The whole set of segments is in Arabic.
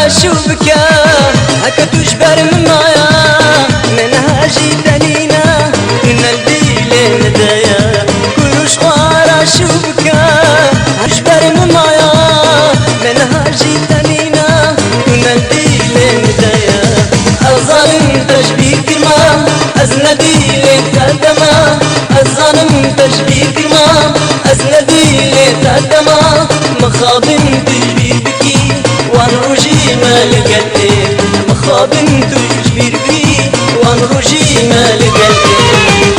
شوفك هكا تجبر من معايا منهاجي تنينا نلدي لندايا كل شوارع شوفك هجبر من معايا منهاجي تنينا نلدي لندايا الظالم تشبيه كلمة أزندي لتقدما الظالم تشبيه كلمة أزندي لتقدما مخاضم تجبير بكي وانروجي مالك الدين مخاضم تجبير بكي وانروجي مالك الدين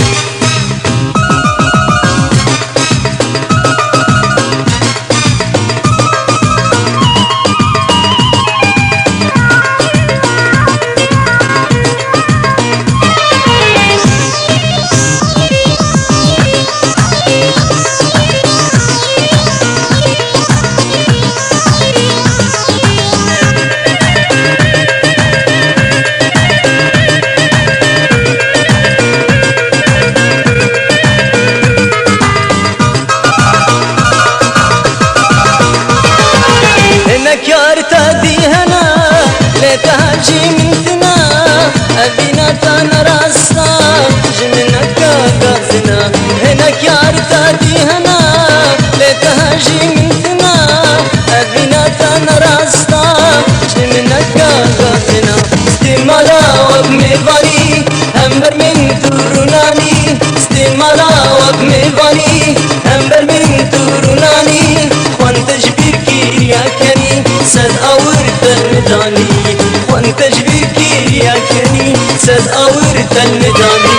تهجي من ثنا أبينا تنرسنا جننك غازنا هناك يا رتادي هنا لتهجي من ثنا أبينا تنرسنا جننك غازنا استمالا وبميفاني همبر من توروناني استمالا وبميفاني همبر من توروناني خوان تجبير كي يا كني سد أورد المداني وان تجبيركي يا كني سد أورد المداني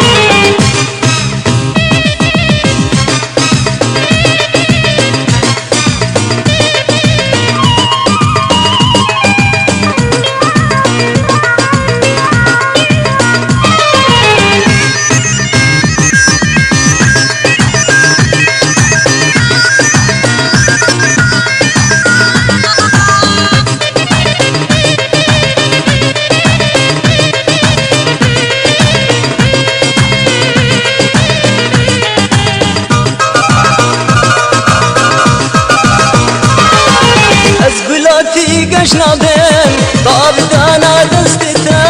قشنا بين طاب دانا دستتا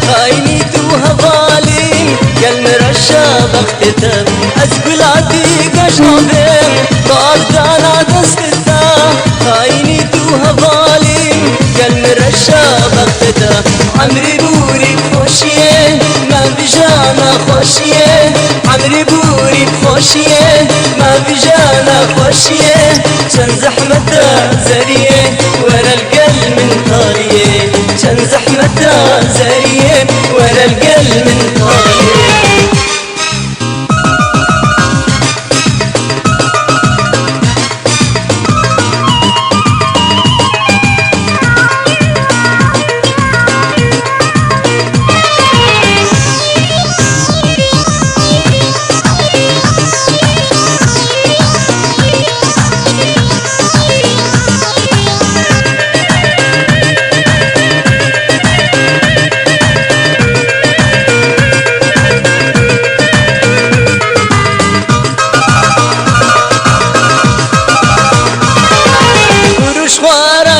خايني تو هفالين قال مرشا بختتا أزقلاتي قشنا بين طاب دانا دستتا خايني تو هفالين قال مرشا بختتا عمري بوري بخوشيه ما بجانا خوشيه عمري بوري بخوشيه ما بجانا خوشيه شن زحمتا زريه ورا القلب من طاريه شن زحمتا زريه ورا القلب من طاريه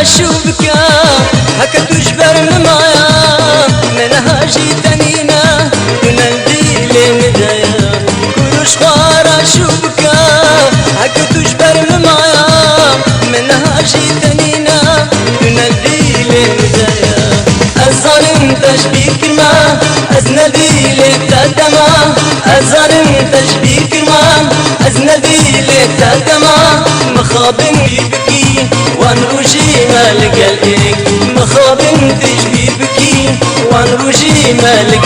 شوفك هكا تجبر معايا منهاجي تنينا نلدي لندايا كل شوارع شوفك هكا تجبر معايا منهاجي تنينا نلدي لندايا الظالم تشبيه كلمة أزندي لتقدما الظالم تشبيه كلمة أزندي لتقدما مخاضم يبكي وانروجي مالك الإيك مخاضم تجبير بكي وانروجي مالك